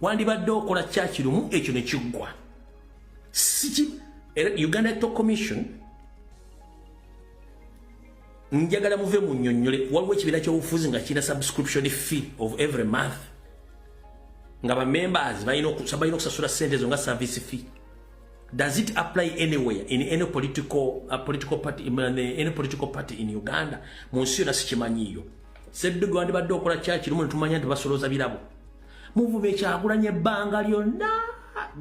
wandibadde okola kyakirumu ekyo ne kiggwa Uganda Electoral Commission njagala muve mu nnyonnyole waliwo ekibiina ky'obufuzi nga kirina subscription fee of every month nga ba members balina okusasula ssente ezo nga service fee. Does it apply anywhere in any political party in Uganda? Monsieur na sikimanyiyo. Seddugo wandibadde okola kyakirumu ne tumanya nti basolooza birabo. Muvume Kyagulanyi ebbanga lyonna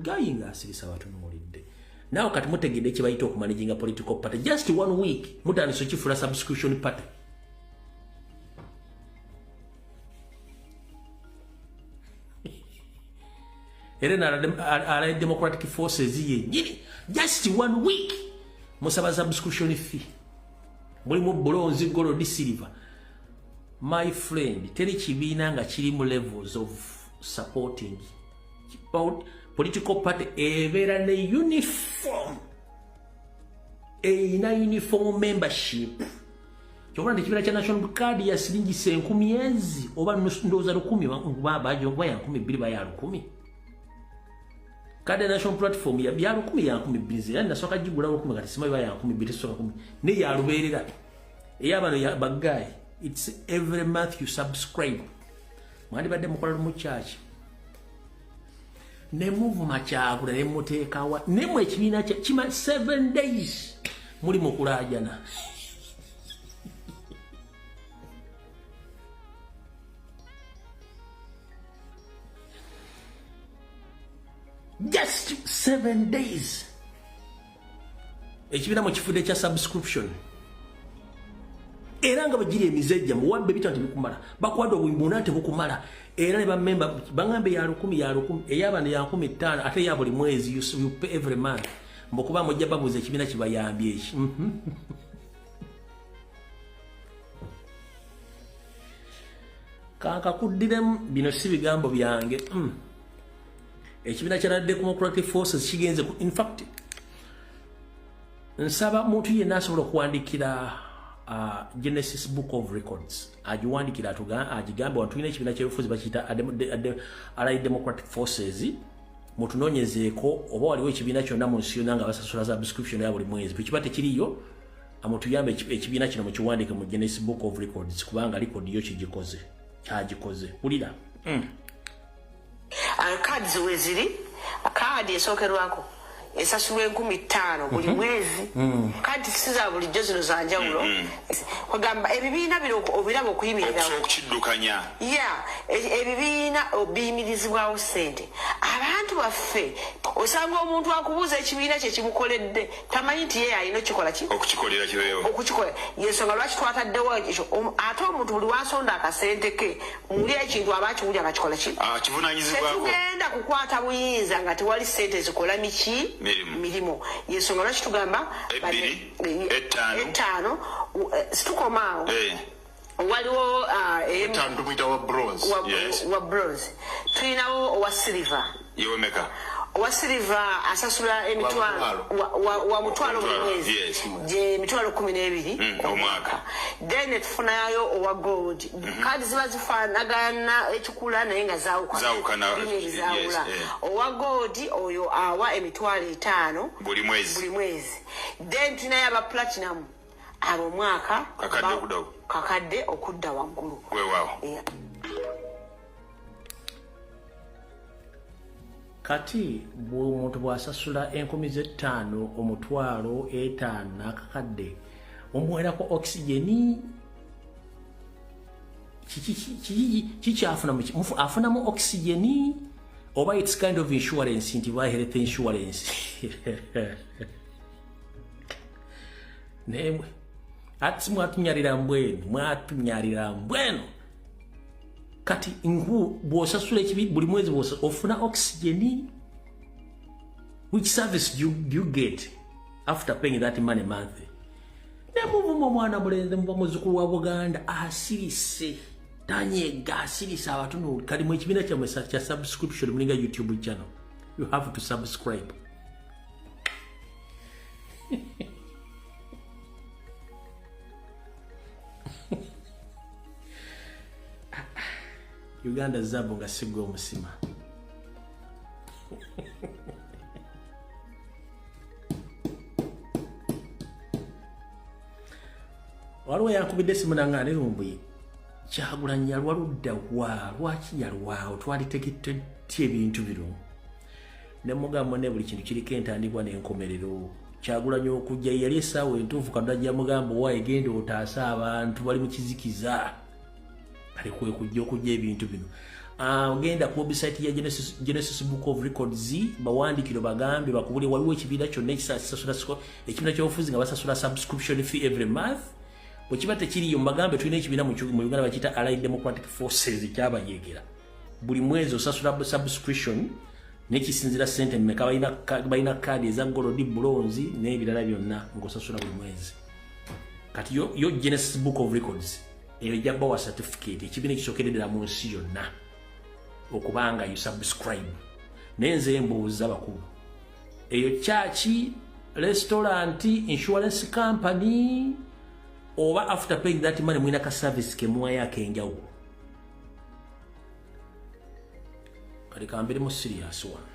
gayinga asirisa batunulidde. Nawe kati mutegedde kye bayita okumanaging a political party. Just 1 week mutandise okifula subscription party. Era Democratic Forces yennyini just 1 week musaba subscription fee. Mulimu bronze, gold, silver. My friend, teri kibiina nga kirimu levels of supporting political party ebeera ne uniform uniform membership. Kyokka nti ekibiina kya National Card ya siringi 10,000 oba ndowooza 1,000 baba ya 2,000 baya 1,000. Kade National Platform ya 1,000 ya 2,000 yani nasooka gigula 1,000 kati simayi baya 2,000 tesooka 10 ne ya lubeerera ey'abano ya bagayi. It's every month you subscribe. Mwandibadde mukola mu church. Ne muvuma Kyagulanyi ne muteekawa ne mu ekibiina kima 7 days muli mu kulaajana. Just 7 days. Ekibiina mu kifudde kya subscription. Era nga bagiri emizejja muwabbe bitanti bikumala bakwadde obuyibuna te bukumala era ne bamemba bangambe ya 1,000 eyabana ya 15 ate ya buli mwezi you pay every month mbokuba mujja babuze ekibiina kibayambye eki kanka kuddiremu bino si bigambo byange ekibiina kya Democratic Forces kigenze in fact nsaba muntu yenna asobola okuwandikira Genesis Book of Records agiwandikira agigambe wantulina ekibiina ky'ebifuzi bakiyita Allied Democratic Forces mutunoonyezeeko oba waliwo ekibiina kyonna mu nsi yonna nga basasula subscription ya buli mwezi bwekiba tekiriyo amutuyambe ekibiina kino mukiwandike mu Genesis Book of Records kubanga likodi yo kyagikoze wulira kaadi zeweziri kaadi esookerwako esasulwa 15,000 buli mwezi kati siza bulijjo zino za njawulo kwegamba ebibiina bino obiraba okuyimirirawo okukiddukanya ebibiina obiyimirizibwawo ssente abantu baffe osanga omuntu akubuuza ekibiina kye kimukoledde tamanyi nti ye alina okukikolera kiweewo okukikola yensonga lwaki twataddewo ekyo ate omuntu buli wasonda akasente ke muli ekintu aba akiwulya nga kikola ki kivunanyizibwako tetugenda kukwata buyinza nga tewali ssente zikola miki mirimu yensonga lwaki tugamba 5 situkomaawo waliwo wa bronze tulinawo owa silver owa silver asasula emitwalo wa mutwalo buli mwezi gye mitwalo 12 omwaka then tufunayo owa gold kadi ziba zifaanagana ekikula naye nga zawukana owa gold oyo awa emitwalo 5 buli mwezi then tulinayo aba platinum abo omwaka kakadde okudda waggulu kati omuntu bw'asasula 5,000 omutwalo 5 n'akakadde omuwerako oxygeni kikyafuna afunamu oxygeni oba its kind of insurance nti ba health insurance nemwe ati mwatunyalira mbwenu kati bw'osasula buli mwezi ofuna oxygeni. Which service do you get after paying that money monthly? Nemuvuma omwana mulenzi muva muzzukulu wa Buganda asirise tanyega asirisa abatundu kali mu ekibiina kyammwe kya subscription mulinga YouTube channel. You have to subscribe. Uganda zabo nga sigwa omusima. Waliwo yankubidde simu nange ne lumbuye Kyagulanyi yalwaludda wa lwaki yalwawo twalitegedde ebintu bino ne mugamba ne buli kintu kiriko entandikwa n'enkomerero Kyagulanyi okujja yali essaawa entuufu kadajja mugamba wa egenda otaasa abantu bali mu kizikiza kale kwe kujja okujja ebintu bino genda ku website ya Genesis Book of Records bawandikiro bagambe bakubule waliwo ekibiina kyonna ekisasula ekibiina ky'obufuzi nga basasula subscription fee every month Ochiba tekiriyo mbagambe tulina ekibiina mu Uganda bakita Allied Democratic Forces kyabayegera buli mwezi osasula subscription nekisinzira sente mmeka bayina kadi eza gold bronze n'ebirala byonna ng'osasula buli mwezi kati yo Genesis Book of Records eyo jabba wa certificate ekibiina kisookeredera mu nsi yonna okubanga you subscribe nenze mbuuza bakulu eyo chachi restaurant insurance company oba after paying that money mwina ka service ke muwa yake enjawulo kali kambere mu serious one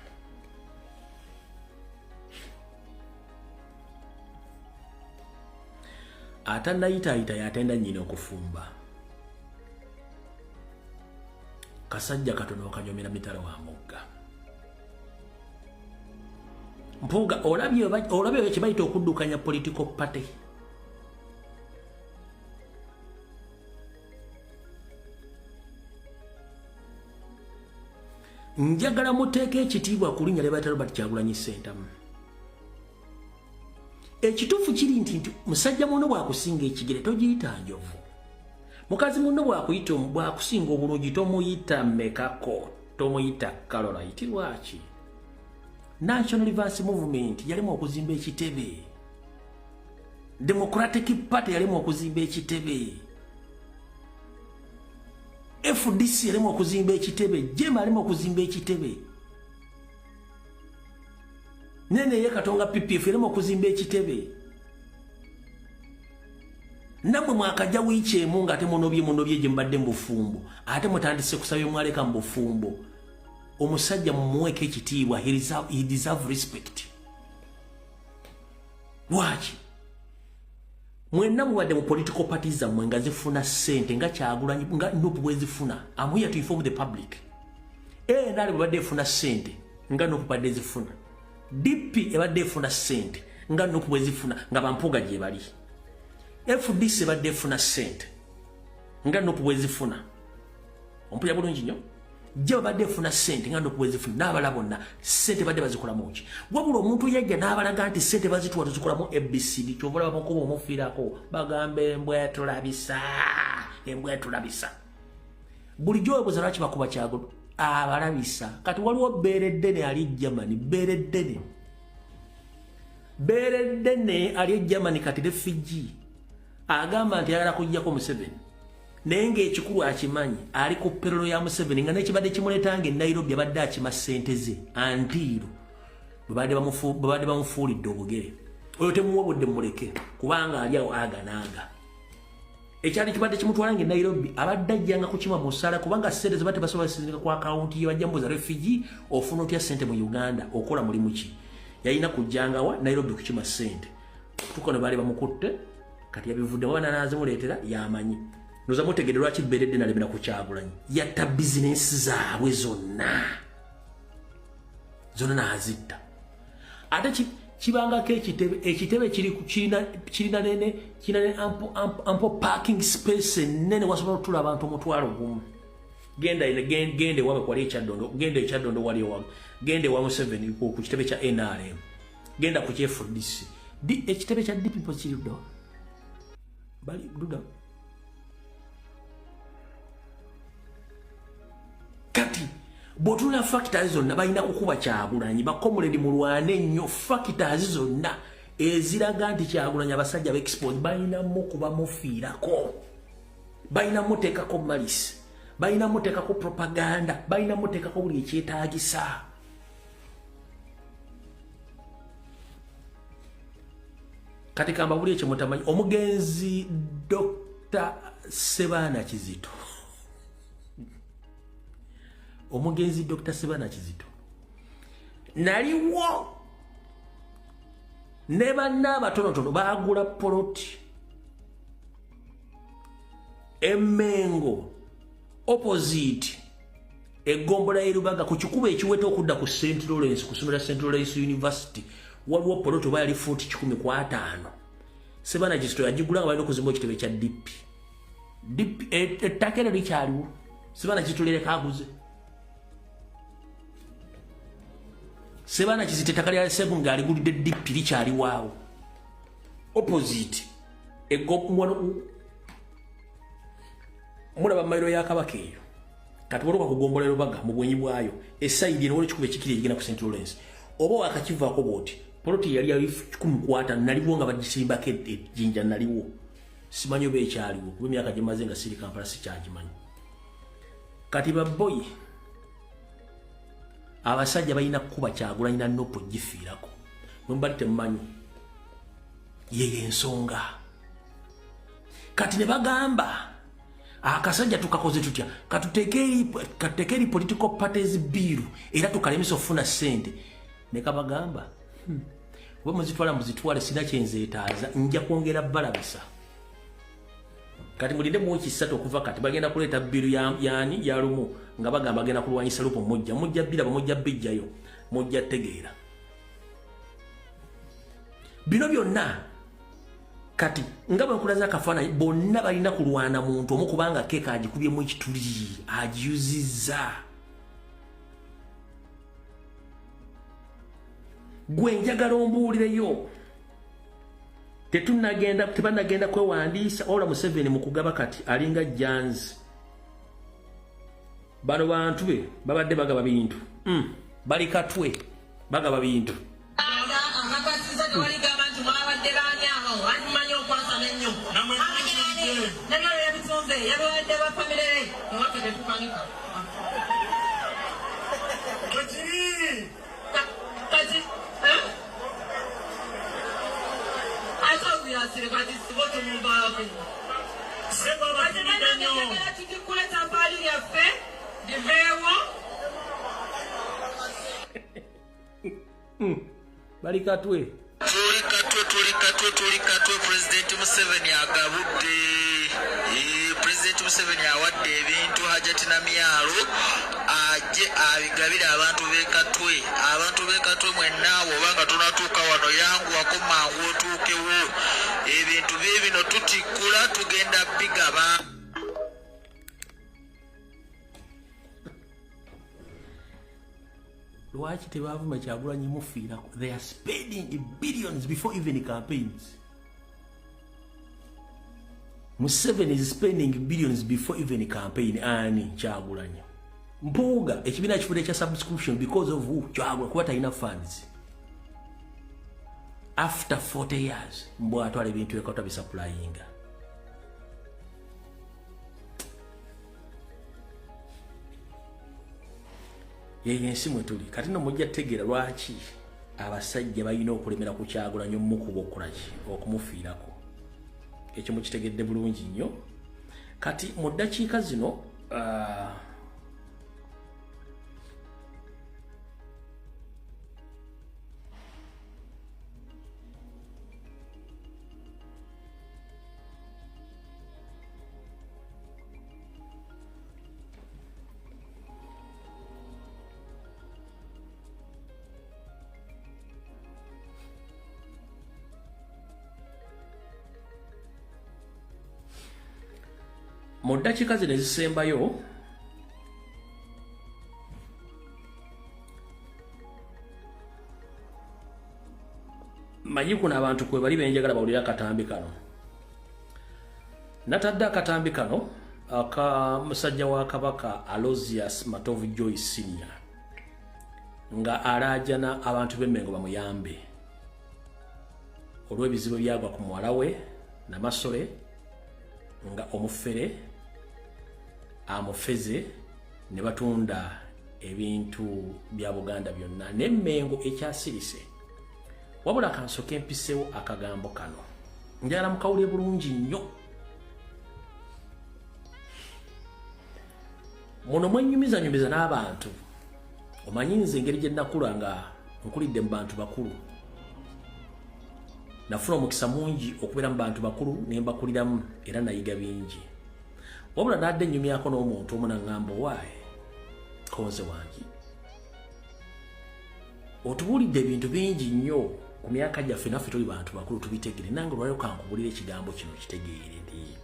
atanda ita yatenda nyina okufumba kasajja katono okanyomera mitala wa mugga mpuga olabye kibayita okuddukanya political party njagala muteeke ekitiibwa ku linnya lya Robert Kyagulanyi Ssentamu ekituufu kiri nti musajja muno bwakusinga ekigere togiyita njovu mukazi muno bwakusinga obulungi tomuyita mekako tomuyita kalola yitirwaki National Reverse Movement yalimu okuzimba ekitebe Democratic Party yalimu okuzimba ekitebe FDC yalimu okuzimba ekitebe Jema yalimu okuzimba ekitebe Nene ye Katonga PPF yalimu okuzimba ekitebe namwe mwakajja wiikyemu nga ate munobye gye mbadde mu bufumbo ate mutandise kusabye mwaleka mu bufumbo omusajja mumuweko ekitiibwa he deserve respect lwaki mwenna muwadde mu political parties zammwe nga zifuna ssente nga Kyagulanyi nga Nuupu bwe zifuna I'm here to inform the public nali bwebadde efuna ssente nga Nuupu badde zifuna DP ebadde efuna ssente nga Nuupu bwe zifuna nga bampuga gye bali FDC badde efuna ssente nga Nuupu bwe zifuna ompulya bulungi nnyo Jeba badde efuna ssente nga Nuupu bwe zifuna n'abala bonna ssente badde bazikolamu ki wabula omuntu yajja n'abalaga nti ssente bazituwa tuzikolamu ABCD kyovola bamukuba omufiirako bagambe embwa tulabisa bulijjo webuuza lwaki bakuba Kyagulanyi abalabisa kati waliwo beereddene ali Germany beereddene ali Germany kati refugee agamba nti ayagala kujjako Museveni naye ng'ekikulu akimanyi ali ku perolo ya Museveni nga nekibadde kimuleetanga e Nairobi abadde akima ssente ze antiiro bwe badde bamufuulidde obugere oyo temuwabudde muleke kubanga ali awo aganaaga ekyali kibadde kimutwalanga e Nairobi abadde ajjanga kukima mu ssala kubanga ssente ze badde basobola sizindika ku akawunti ye bajja mbuza refugee ofuna otya ssente mu Uganda okola mulimu ki yalina kujjanga wa Nairobi kukima ssente tukono baali bamukutte kati yabivuddemu bananaazimuleetera yamanyi noza mutegedde lwaki beeredde nalemera ku Kyagulanyi yatta bizinensi zaabwe zonna n'azitta ate kibangako ekitebe kirina ample parking space ennene wasobola okutula abantu omutwalo gumu genda ewawe kwali ekyaddondo genda ekyaddondo wali ewawe genda ewa Museveni ku kitebe kya NRM genda ku FDC ekitebe kya DP kiruddo bali duda kati bwotula factors zonna balina kukuba Kyagulanyi bakomuledi mulwane nnyo factors zonna eziraga nti Kyagulanyi abasajja b'export balina mukuba mufiirako balina muteekako malisi balina muteekako propaganda balina muteekako buli ekyetaagisa kati kamba buli ekyo mutamanyi omugenzi Dr. Sebaana Kizito omugenzi Dr. Sebaana Kizito naliwo ne banna abatonotono baagula poloti Emengo opposite egombola y'Erubaga ku kikubo ekiweta okudda ku St. Lawrence kusomera St. Lawrence University waliwo poloti bayali futi 10.5 sebana gisito yagigula nga balina okuzimba ekitebe kya DP ettaka eryo likyaliwo sebana kitulere kaguze sebana kizite ettaka lya Segu ng'aligulidde DP likyaliwaawo opposite mulaba mayiro ya Kabaka eyo kati boloka kugombola Rubaga mu bwenyi bwayo esayidi n'olwo kikube kikiri egenda ku St. Lawrence oba wakakivaako bwoti poloti yali ya 10.5 naliwo nga bagisimbako ejjinja naliwo simanyi oba ekyaliwo kuba emyaka gye maze nga siri Kampala sikyagimanyi kati baboyi abasajja balina kuba Kyagulanyi na Nopo gifiirako mwembali temumanyi yeye ensonga kati ne bagamba akasajja tukakoze tutya katutekeeri political parties bill era tukalemesa okufuna ssente ne kabagamba we muzitwale sina kyenzeetaaza nja kwongera balabisa kati mulinde mu wiki 3 okuva kati bagenda kuleeta bill yani ya lumu nga bagamba bagenda kulwanyisa lupo mujja biraba mujja bijjayo mujja tegeera bino byonna kati nga bakulaza akafaananyi bonna balina kulwana muntu omu kubanga keeka agikubyemu ekituli agiyuzizza gwe njagala ombuulireyo tebanagenda kwewandiisa ola Museveni mu kugaba kati alinga Janzi bano bantu be babadde bagaba bintu bali katwe bagaba bintu bali katwe President Museveni agabudde President Museveni awadde ebintu Hajati Namyalo aje abigabire abantu b'ekatwe mwenna obanga tunatuuka wano yangu wakomangu otuukewo ebintu bino tutikula tugenda bigaba lwaki tebavuma Kyagulanyi mufiirako they are spending billions before even campaigns Museveni is spending billions before even campaign ani Kyagulanyi mpuuga ekibiina kifudde ekya subscription because of who Kyagulanyi kuba talina funds after 40 years mbw atwala ebintu ekata bisaplayinga yeye ensi mwe tuli kati no mujja tegeera lwaki abasajja balina okulemera ku Kyagulanyi omukuba okulaki okumufiirako ekyo mukitegedde bulungi nnyo kati mu ddakiika zino mu ddakiika zino ezisembayo manyi kuno abantu kwe bali benjagala bawulira akatambi kano natadde akatambi kano aka musajja wa Kabaka Aloysius Matovu Joy Senior nga alaajana abantu b'Emmengo bamuyambe olw'ebizibu byagwa ku muwala we Namasole nga omufere amufeze ne batunda ebintu bya Buganda byonna n'Emmengo ekyasirise wabula kansoke empisewo akagambo kano njagala mukawulire bulungi nnyo muno mwenyumiza n'abantu omanyi nze engeri gye nnakula nga nkulidde mu bantu bakulu nafuna omukisa mungi okubeera mu bantu bakulu ne mbakuliramu era nayiga bingi wabula nadde ennyumyako n'omuntu omu naŋŋamba owaaye konze wange otubuulidde ebintu bingi nnyo ku myaka gyaffe naffe tuli bantu bakulu tubitegere nange olwaliro kankubulira ekigambo kino kitegeere nti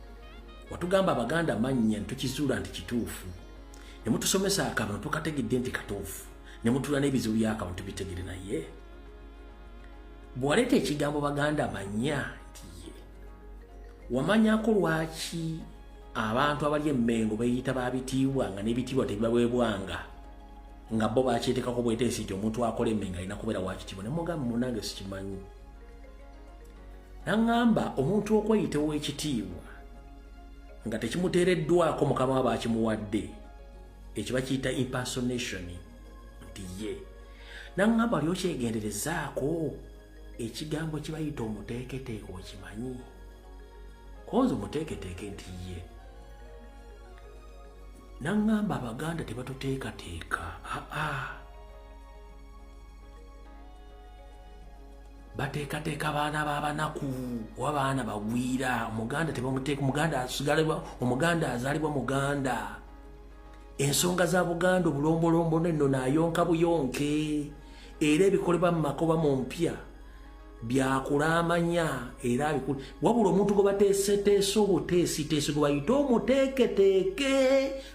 watugamba abaganda mannya ntukizuula nti kituufu ne mutusomesa akabano tukategedde nti katuufu ne mutula n'ebizibu byakabano tubitegere naye bw'waleeta ekigambo baganda manya nti ye wamanyako lwaki abantu abali emmengo beeyita babitiibwa nga n'ebitiibwa tebibaweebwanga nga bo bakyetekako bweteesi nti omuntu akola emmengo alina kubeera wakitiibwa ne mugamba munange sikimanyi naŋŋamba omuntu okweyita ow'ekitiibwa nga tekimuteereddwako mukama wa bakimuwadde ekyo bakiyita impersonation nti ye naŋŋamba oli okyegenderezaako ekigambo kibayita omuteeketeeke okimanyi konze omuteeketeeke nti ye naŋŋamba abaganda tebatuteekateeka bateekateeka baana b'abanaku oba baana bagwira omuganda tebamuteeka omuganda azaalibwa muganda ensonga za buganda obulombolombo nenno naayonka buyonke era ebikolebwa mu makoba mu mpya byakulamanya era bikulu wabula omuntu gwe bateeseteese obuteesiteese gwe bayita omuteeketeeke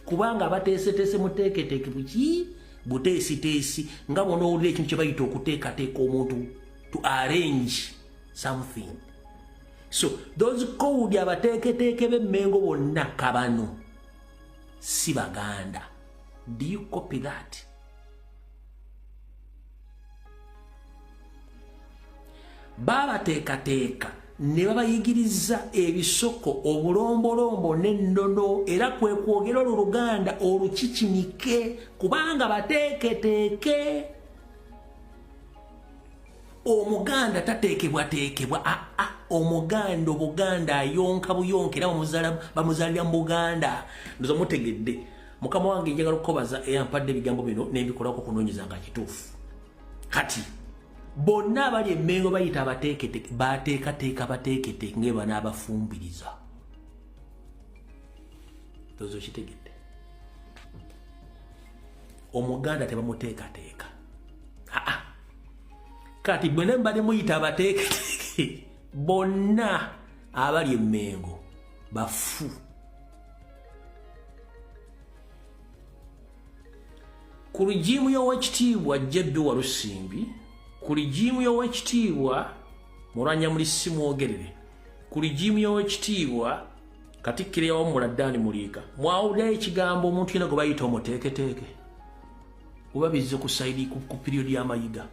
kubanga bateeseteese muteeketeeke buki buteesiteesi nga bonoowulira ekintu kye bayita okuteekateeka omuntu to arrange something so those code abateeketeeke b'emmengo bonna kabano si baganda. Do you copy that? Baba teeka ne babayigiriza ebisoko obulombolombo n'ennono era kwe kwogera oluganda olukikinike kubanga bateeketeeke omuganda tateekebwateekebwa omuganda obuganda ayonka buyonka era bamuzaalira mu buganda ndoza mutegedde mukama wange njagala okukobaza eyampadde ebigambo bino n'ebikolako kunoonyeza nga kituufu kati bonna abali emmengo bayita abateeketeeke bateekateeka bateeketeeke nga banaabafumbiriza tozo kitegedde omuganda tebamuteekateeka kati bwene mbali muyita abateeketeeke bonna abali emmengo bafu ku lugimu y'owekitiibwa Jjeddu Walusimbi ku lugimu y'owekitiibwa Mulwannyammuli simwogerere ku lugimu y'owekitiibwa Katikkiro Wamula Ddaani Muliika mwawulirayo ekigambo omuntu yena gwe bayita omuteeketeeke oba bizze ku sayidi ku piriyodi y'amayiga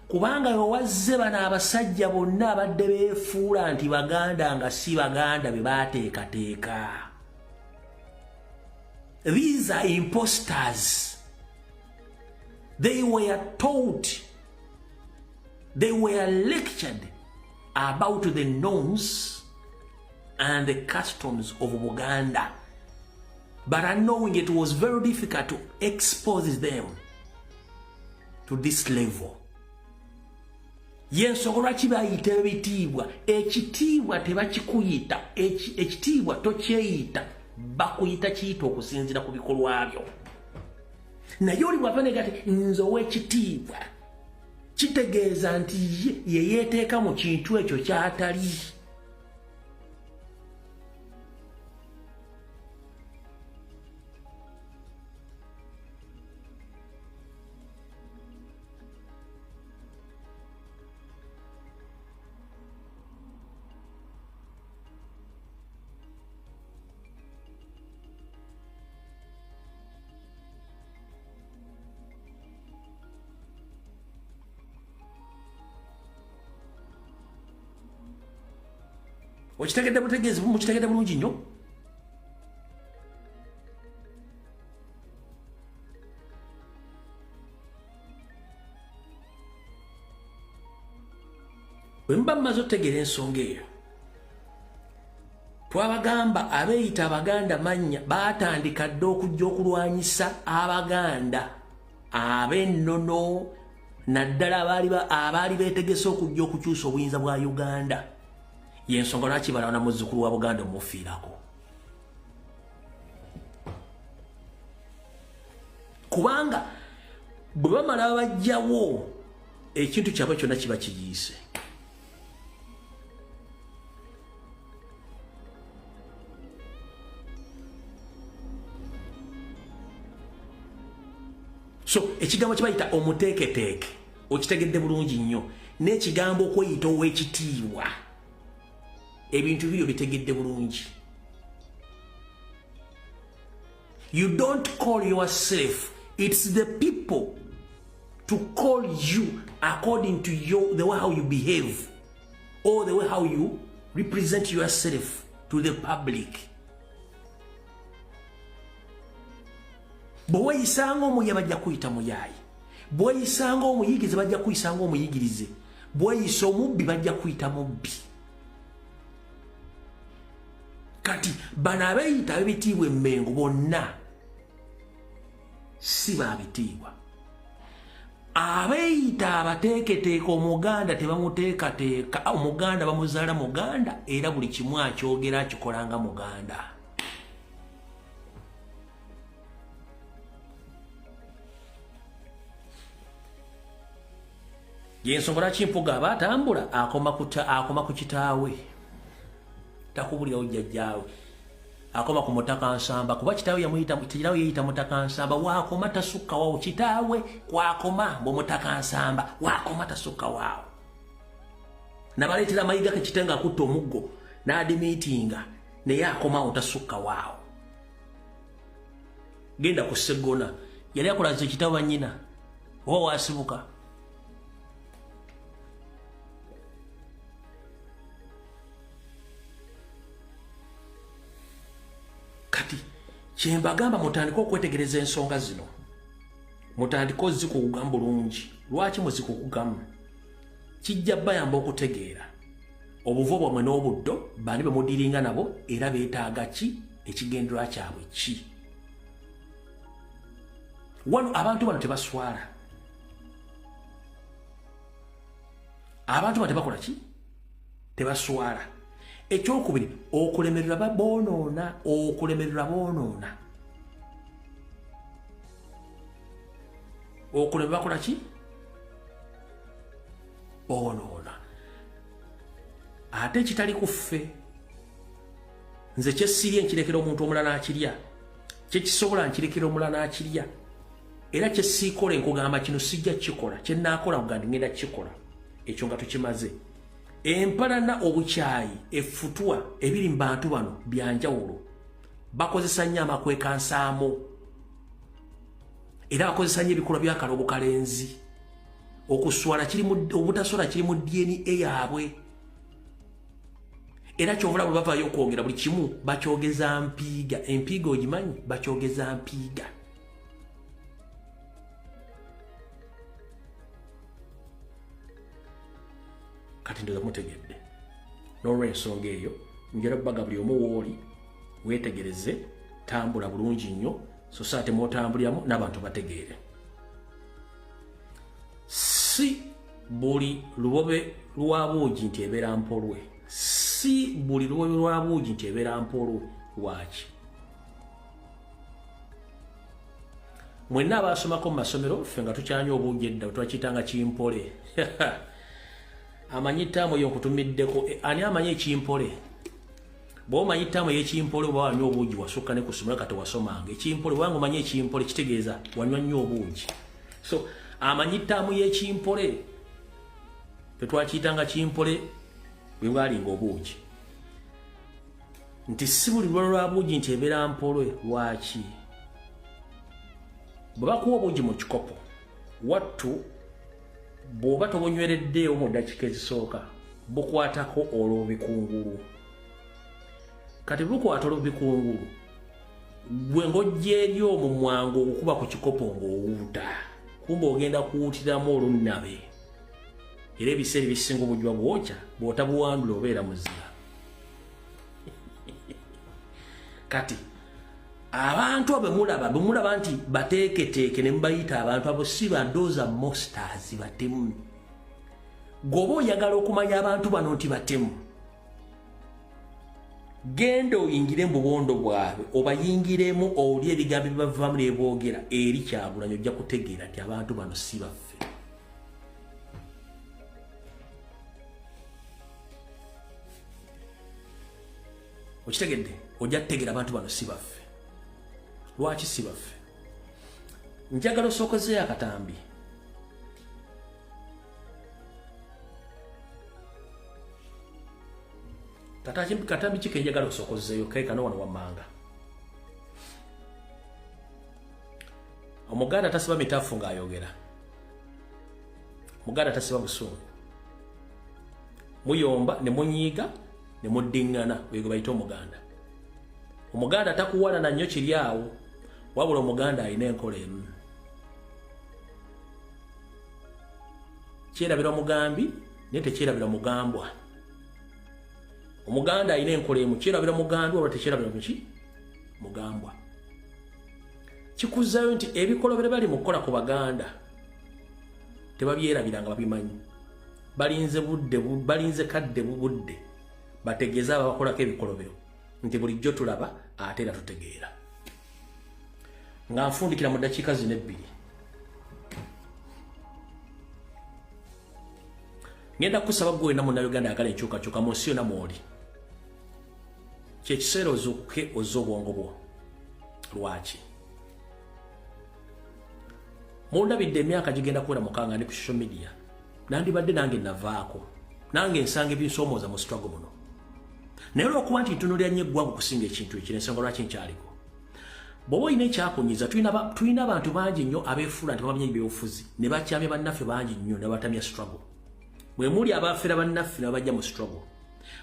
kubanga yowazze bano abasajja bonna abadde beefuula nti baganda nga si baganda be baateekateeka. These are imposters. They were taught, they were lectured about the norms and the customs of Buganda, but unknowing it was very difficult to expose them to this level. Yensobola kibayita ebitiibwa ekitiibwa tebakikuyita ekitiibwa tokyeyita bakuyita kiyita okusinzira ku bikolwa byo naye oli bw'avane gati nze ow'ekitiibwa kitegeeza nti ye yeeteeka mu kintu ekyo ky'atali. Okitegedde butegeezi mukitegedde bulungi nnyo. Bwe mba mmaze otegeera ensonga eyo twabagamba abeeyita abaganda mannya baatandika dda okujja okulwanyisa abaganda ab'ennono naddala abaali beetegese okujja okukyusa obuyinza bwa Uganda yensonga lwaki balwana muzzukulu wa Buganda omufiirako kubanga bwe bamala bajjawo ekintu kyabwe kyonna kiba kiyiise so ekigambo kibayita omuteeketeeke okitegedde bulungi nnyo n'ekigambo okweyita ow'ekitiibwa ebintu bibyo bitegedde bulungi. You don't call yourself, it's the people to call you according to the way how you behave or the way how you represent yourself to the public. Bwe yisanga omuya bajja kuyita muyayi, bwe yisanga omuyigirize bajja kuyisanga omuyigirize, bwe yisa omubbi bajja kuyita mubbi. Kati bana abeeyita ab'ebitiibwa emmengo bonna si baabitiibwa. Abeeyita abateeketeeka omuganda tebamuteekateeka, omuganda bamuzaala muganda era buli kimu akyogera akikolanga muganda. Yensonga lwaki mpuga aba atambula akoma ku kitaawe. Takubulira ojjajjaawe akoma ku mutaka nsamba kuba kitaawe yeyita mutaka nsamba waakoma tasukka waawo kitaawe kwakoma mbu mutaka nsamba waakoma tasukka waawo nabaleetera amayiga kekitenga akutta omuggo n'adimiitinga naye akomawo tasukka waawo. Genda ku Segona yali akolaze ekitaawe nnyina oba waasibuka. Kati kyembagamba mutandika okwetegereza ensonga zino, mutandika ozikukugamu bulungi. Lwaki muzikukugamu? Kijja bayamba okutegeera obuvo bwamwe n'obuddo bani bwe mudiringa nabo era beetaaga ki, ekigendererwa kyabwe ki. Wano abantu bano tebaswala, abantu bano tebakola ki, tebaswala. Ekyokubiri okulemerera baboonoona, okulemerera boonoona. Okulemerera bakola ki? Boonoona. Ate kitali kuffe. Nze kyesirye nkirekera omuntu omulala akirya, kyekisobola nkirekera omulala akirya, era kyesiikola nkugamba kino sijja kikola, kyenaakola kugandi ngenda kikola. Ekyo nga tukimaze. Empalana obukyayi effutwa ebiri mu bantu bano byanjawulo. Bakozesa nnyo amakwekansaamo era bakozesa nnyo ebikolwa by'akalobo kalenzi. Okuswala obutaswala kiri mu DNA yaabwe. Era kyovula bwe bavaayo okwogera buli kimu bakyogeza mpiiga. Empiiga ogimanyi? Bakyogeza mpiiga. Kati ndoza mutegedde. N'olw'ensonga eyo njala bbaga buli omu wooli weetegereze, tambula bulungi nnyo so saa temwotambuliramu n'abantu bategeere. Si buli lubobe lwa buugi nti ebeera mpolwe, si buli lubobe lwa buugi nti ebeera mpolwe. Lwaki? Mwenna abaasomako mu masomero ffe nga tukyanya obuugi edda twakiyitanga kimpole. Amanyitamu y'okutumiddeko ani amanyi ekimpole? Bw'omanyi ttaamu y'ekimpole oba wanywa obuugi wasukka ne ku ssomero kati wasomanga. Ekimpole bwanga omanyi ekimpole kitegeeza wanywa nnyo obuugi. So amanyi ttaamu y'ekimpole tetwakiyitanga kimpole bwe bwalinga obuugi. Nti si buli lwalo lwa buugi nti ebeera mpolwe. Lwaki? Bwe bakuwa obuugi mu kikopo wattu bw'oba tobonywereddeewo mu ddakiika ezisooka bukwatako olw'obikungulu. Kati bukwata olw'obikungulu gwe ng'ojja eri omwo mwangu okukuba ku kikopo ng'owuuta, kumbe ogenda kuwuutiramu olunnabe. Era ebiseera ebisinga obujjwa bwokya bw'otabuwandula obeera muzira. Kati abantu abemulaba nti bateeketeeke ne mubayita abantu abo si bandooza monsters batemu. Goba oyagala okumanya abantu bano nti batemu, genda oyingire mu bubondo bwabwe obayingiremu oli ebigambo bibavaamu ne boogera eri Kyagulanyi ojja kutegeera nti abantu bano si baffe. Okitegedde? Ojja kutegeera abantu bano si baffe. Lwaki si baffe? Njagala osookozeeyo akatambi. Katambi ki kenjagala osookozeeyo keekano wano wammanga. Omuganda tasiba mitaafu ng'ayogera. Omuganda tasiba busungu. Muyomba ne munyiiga ne muddiŋŋana wego bayita omuganda. Omuganda takuwalana nnyo kiri awo, wabula omuganda alina enkola emu. Kyerabira omugambi naye tekyerabira mugambwa. Omuganda alina enkola emu, kyerabira mugambi oba tekyerabira muki? Mugambwa. Kikuzzayo nti ebikolobere bali mu kukola ku Baganda tebabyerabira nga babimanyi. Balinze kadde budde bategeeza abakolako ebikolobero nti bulijjo tulaba ate era tutegeera. Nga nfundikira mu ddakiika zino 2. Ngenda kusaba gwe na munnayuganda ayagala enkyukakyuka mu nsi yonna mw'oli. Kyekiseera ozuukuke ozze obwongo bwo. Lwaki? Mundabidde emyaka gigenda kuwera mukanga ndi ku social media. Nandibadde nange navaako. Nange nsanga ebinsoomooza mu struggle muno. Naye olw'okuba nti ntunuulira nnyo eggwanga okusinga ekintu ekyo ensonga lwaki nkyaliko. Bw'oba olina ekyakunyiza tulina abantu bangi nnyo abeefuula nti bamanyi ebyobufuzi ne bakyamya bannaffe bangi nnyo ne batamya struggle. Mwe muli abaafera bannaffe ne bajja mu struggle.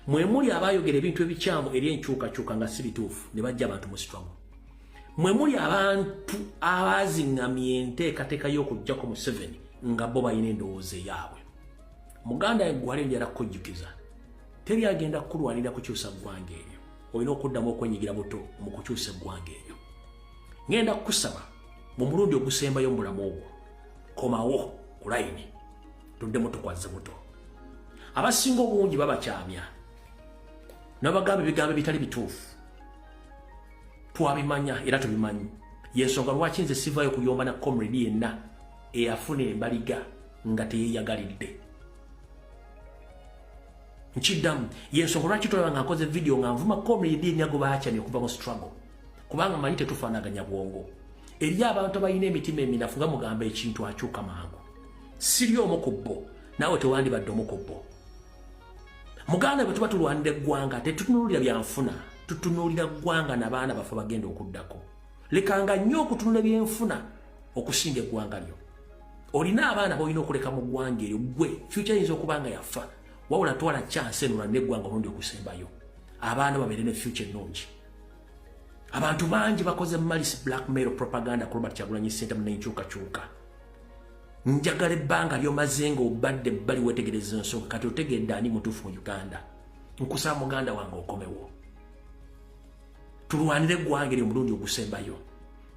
Mwe muli abaayogera ebintu ebikyamu eri enkyukakyuka nga si bituufu ne bajja abantu mu struggle. Mwe muli abantu abaziŋŋamya enteekateeka y'okuggyako Museveni nga bo balina endowooza eyaabwe. Muganda eggwale njala kukujjukiza. Teri agenda kukulwanira kukyusa ggwanga eryo. Olina okuddamu okwenyigira buto mu kukyusa eggwanga eryo. Ngenda kukusaba mu mulundi ogusembayo mu bulamu obwo, komawo ku layini tuddemu tukwaze buto. Abasinga obungi babakyamya n'abagamba ebigambo bitali bituufu. Twabimanya era tubimanyi. Yensonga lwaki nze sivaayo kuyomba na comrade yenna eyafuna embaliga nga teyeeyagalidde. Nkiddamu yensonga lwaki tolaba nga nkoze video nga nvuma comrade yenna gwe baakyamye okuva mu struggle. Kubanga manyi tetufaanaganya bwongo. Eri abantu abalina emitima eminafu nga mugamba ekintu akyuka mangu. Siri omu ku bo, naawe tewandibadde omu ku bo. Muganda bwe tuba tulwanira eggwanga tetutunuulira byanfuna, tutunuulira ggwanga n'abaana baffe bagenda okuddako. Lekanga nnyo okutunula byenfuna okusinga eggwanga lyo. Olina abaana b'olina okuleka mu ggwanga eryo gwe future yinza okuba nga yafa, wabula twala chance enulwanira eggwanga olundi okusembayo. Abaana babeere ne future ennungi. Abantu bangi bakoze malisi blackmail propaganda ku Robert Kyagulanyi Ssentamu n'enkyukakyuka. Njagala ebbanga lyomaze nga obadde bali weetegereza ensonga kati otegedde ani mutuufu mu Uganda. Nkusaba muganda wange okomewo. Tulwanire eggwanga eryo omulundi ogusembayo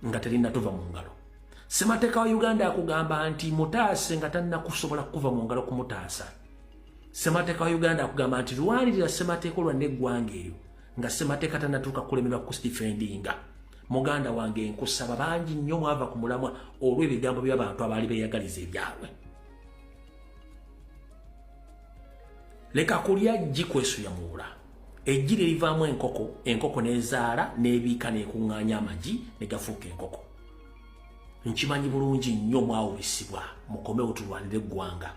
nga terina tuva mu ngalo. Ssemateeka wa Uganda akugamba nti mutaase nga talina kusobola kuva mu ngalo kumutaasa. Ssemateeka wa Uganda akugamba nti lwanirira ssemateeka olwanira eggwanga eryo nga ssemateeka tannatuuka kulemerwa kustifendinga. Muganda wange nkusaba bangi nnyo mwava ku mulamwa olw'ebigambo by'abantu abaali beeyagaliza ebyabwe. Leka kulya ggi kwesuyamuula. Eggi lye livaamu enkoko, enkoko n'ezaala n'ebiika n'ekuŋŋaanya amagi ne gafuuka enkoko. Nkimanyi bulungi nnyo mwawulisibwa mukomewo tulwanire eggwanga.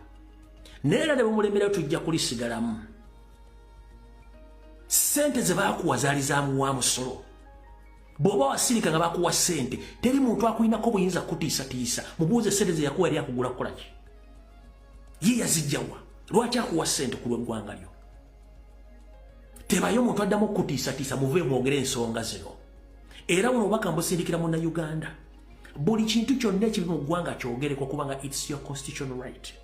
Neera ne bumulemerayo tujja kulisigalamu. Ssente ze baakuwa zaali zaamuwa musolo. Bw'oba wasirika nga bakuwa ssente, teri muntu akulinako buyinza kutiisatiisa. Mubuuze ssente ze yakuwa yali akugula kukola ki? Ye yazijjawa. Lwaki akuwa ssente ku lw'eggwanga lyo? Tebayo muntu addamu okutiisatiisa muve mwogere ensonga zino. Era buno obubaka mbusindikira munnayuganda. Buli kintu kyonna ekiri mu ggwanga kyogereko kubanga it's your constitutional right.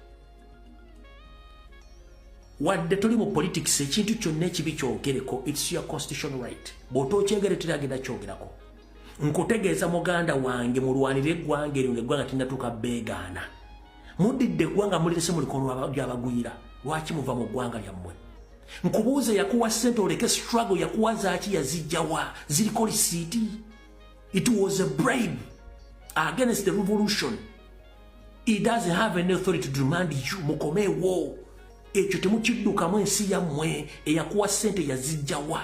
Wadde tuli mu politics ekintu kyonna ekibi kyogereko it's your constitutional right. Bw'otokyegere teri agenda kyogerako. nkutegeeza muganda wange mulwanire eggwanga eryo ng'eggwanga tinnatuuka beegaana muddidde eggwanga mulirese mu likono ly'abagwira lwaki muva mu ggwanga lyammwe nkubuuza yakuwa ssente oleke struggle yakuwa zaaki yazijjawa ziriko lisiiti it was a bribe against the revolution. He doesn't have any authority to demand you mukomeewo ekyo temukiddukamu ensi yammwe eyakuwa ssente yazijjawa.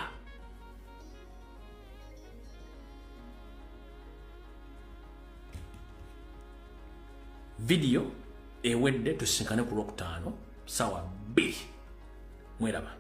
Video ewedde tusinkane ku Lwokutaano sawa 2 mweraba.